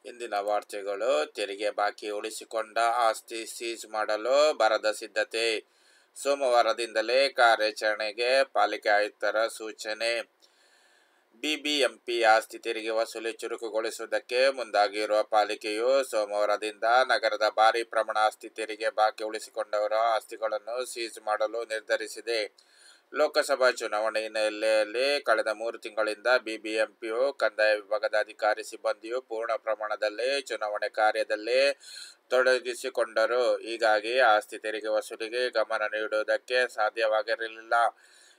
ಇಂದಿನ ವಾರ್ತೆಗಳು. ತೆರಿಗೆ ಬಾಕಿ ಉಳಿಸಿಕೊಂಡ ಆಸ್ತಿ ಸೀಜ್ ಮಾಡಲು ಭರದ ಸಿದ್ಧತೆ. ಸೋಮವಾರದಿಂದಲೇ ಕಾರ್ಯಾಚರಣೆಗೆ ಪಾಲಿಕೆ ಆಯುಕ್ತರ ಸೂಚನೆ. ಬಿಬಿಎಂಪಿ ಆಸ್ತಿ ತೆರಿಗೆ ವಸೂಲಿ ಚುರುಕುಗೊಳಿಸುವುದಕ್ಕೆ ಮುಂದಾಗಿರುವ ಪಾಲಿಕೆಯು ಸೋಮವಾರದಿಂದ ನಗರದ ಭಾರಿ ಪ್ರಮಾಣ ಆಸ್ತಿ ತೆರಿಗೆ ಬಾಕಿ ಉಳಿಸಿಕೊಂಡವರ ಆಸ್ತಿಗಳನ್ನು ಸೀಜ್ ಮಾಡಲು ನಿರ್ಧರಿಸಿದೆ. ಲೋಕಸಭಾ ಚುನಾವಣೆ ಹಿನ್ನೆಲೆಯಲ್ಲಿ ಕಳೆದ 3 ತಿಂಗಳಿಂದ ಬಿಬಿಎಂಪಿಯು ಕಂದಾಯ ವಿಭಾಗದ ಅಧಿಕಾರಿ ಸಿಬ್ಬಂದಿಯು ಪೂರ್ಣ ಪ್ರಮಾಣದಲ್ಲಿ ಚುನಾವಣೆ ಕಾರ್ಯದಲ್ಲಿ ತೊಡಗಿಸಿಕೊಂಡರು. ಹೀಗಾಗಿ ಆಸ್ತಿ ತೆರಿಗೆ ವಸೂಲಿಗೆ ಗಮನ ನೀಡುವುದಕ್ಕೆ ಸಾಧ್ಯವಾಗಿರಲಿಲ್ಲ.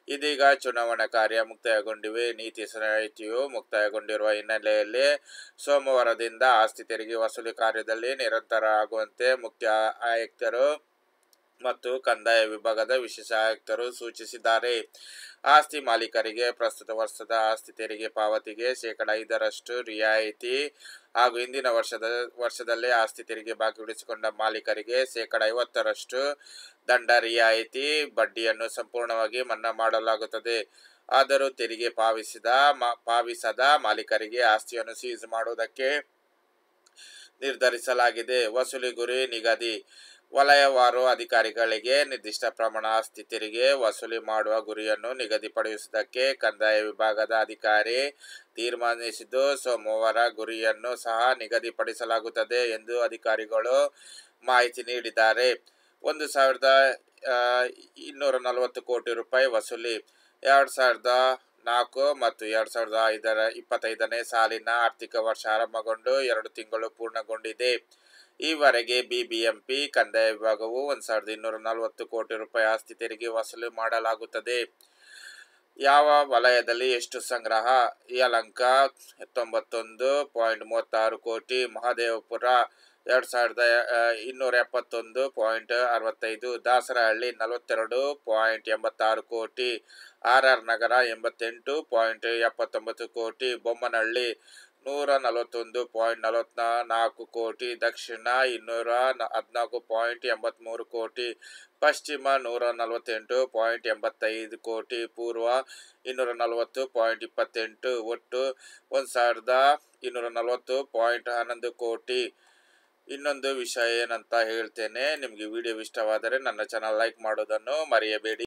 ಇದೀಗ ಚುನಾವಣಾ ಕಾರ್ಯ ಮುಕ್ತಾಯಗೊಂಡಿವೆ. ನೀತಿ ಸಂಹಿತೆಯು ಮುಕ್ತಾಯಗೊಂಡಿರುವ ಹಿನ್ನೆಲೆಯಲ್ಲಿ ಸೋಮವಾರದಿಂದ ಆಸ್ತಿ ತೆರಿಗೆ ವಸೂಲಿ ಕಾರ್ಯದಲ್ಲಿ ನಿರತರಾಗುವಂತೆ ಮುಖ್ಯ ಆಯುಕ್ತರು ಮತ್ತು ಕಂದಾಯ ವಿಭಾಗದ ವಿಶೇಷ ಆಯುಕ್ತರು ಸೂಚಿಸಿದ್ದಾರೆ. ಆಸ್ತಿ ಮಾಲೀಕರಿಗೆ ಪ್ರಸ್ತುತ ವರ್ಷದ ಆಸ್ತಿ ತೆರಿಗೆ ಪಾವತಿಗೆ ಶೇಕಡಾ 5% ರಿಯಾಯಿತಿ ಹಾಗೂ ಹಿಂದಿನ ವರ್ಷದಲ್ಲಿ ಆಸ್ತಿ ತೆರಿಗೆ ಬಾಕಿ ಉಳಿಸಿಕೊಂಡ ಮಾಲೀಕರಿಗೆ ಶೇಕಡಾ 50% ದಂಡ ರಿಯಾಯಿತಿ ಬಡ್ಡಿಯನ್ನು ಸಂಪೂರ್ಣವಾಗಿ ಮನ್ನಾ ಮಾಡಲಾಗುತ್ತದೆ. ಆದರೂ ತೆರಿಗೆ ಪಾವತಿಸದ ಮಾಲೀಕರಿಗೆ ಆಸ್ತಿಯನ್ನು ಸೀಜ್ ಮಾಡುವುದಕ್ಕೆ ನಿರ್ಧರಿಸಲಾಗಿದೆ. ವಸೂಲಿ ಗುರಿ ನಿಗದಿ. ವಲಯವಾರು ಅಧಿಕಾರಿಗಳಿಗೆ ನಿರ್ದಿಷ್ಟ ಪ್ರಮಾಣ ಆಸ್ತಿ ತೆರಿಗೆ ವಸೂಲಿ ಮಾಡುವ ಗುರಿಯನ್ನು ನಿಗದಿಪಡಿಸುವುದಕ್ಕೆ ಕಂದಾಯ ವಿಭಾಗದ ಅಧಿಕಾರಿ ತೀರ್ಮಾನಿಸಿದ್ದು, ಸೋಮವಾರ ಗುರಿಯನ್ನು ಸಹ ನಿಗದಿಪಡಿಸಲಾಗುತ್ತದೆ ಎಂದು ಅಧಿಕಾರಿಗಳು ಮಾಹಿತಿ ನೀಡಿದ್ದಾರೆ. 1,240 ಕೋಟಿ ರೂಪಾಯಿ ವಸೂಲಿ. 2004 ಮತ್ತು 2025ನೇ ಸಾಲಿನ ಆರ್ಥಿಕ ವರ್ಷ ಆರಂಭಗೊಂಡು 2 ತಿಂಗಳು ಪೂರ್ಣಗೊಂಡಿದೆ. ಈವರೆಗೆ ಬಿಬಿಎಂಪಿ ಕಂದಾಯ ವಿಭಾಗವು 1,240 ಕೋಟಿ ರೂಪಾಯಿ ಆಸ್ತಿ ತೆರಿಗೆ ವಸೂಲಿ ಮಾಡಲಾಗುತ್ತದೆ. ಯಾವ ವಲಯದಲ್ಲಿ ಎಷ್ಟು ಸಂಗ್ರಹ? ಯಲಹಂಕ 91.36 ಕೋಟಿ, ಮಹದೇವಪುರ 2,271.65, ದಾಸರಹಳ್ಳಿ 42.86 ಕೋಟಿ, ಆರ್ ನಗರ 88.79 ಕೋಟಿ, ಬೊಮ್ಮನಹಳ್ಳಿ 141.44 ಕೋಟಿ, ದಕ್ಷಿಣ 214.83 ಕೋಟಿ, ಪಶ್ಚಿಮ 148.85 ಕೋಟಿ, ಪೂರ್ವ 240.28, ಒಟ್ಟು 1,240.11 ಕೋಟಿ. ಇನ್ನೊಂದು ವಿಷಯ ಏನಂತ ಹೇಳ್ತೇನೆ, ನಿಮಗೆ ವಿಡಿಯೋ ಇಷ್ಟವಾದರೆ ನನ್ನ ಚಾನಲ್ ಲೈಕ್ ಮಾಡೋದನ್ನು ಮರೆಯಬೇಡಿ.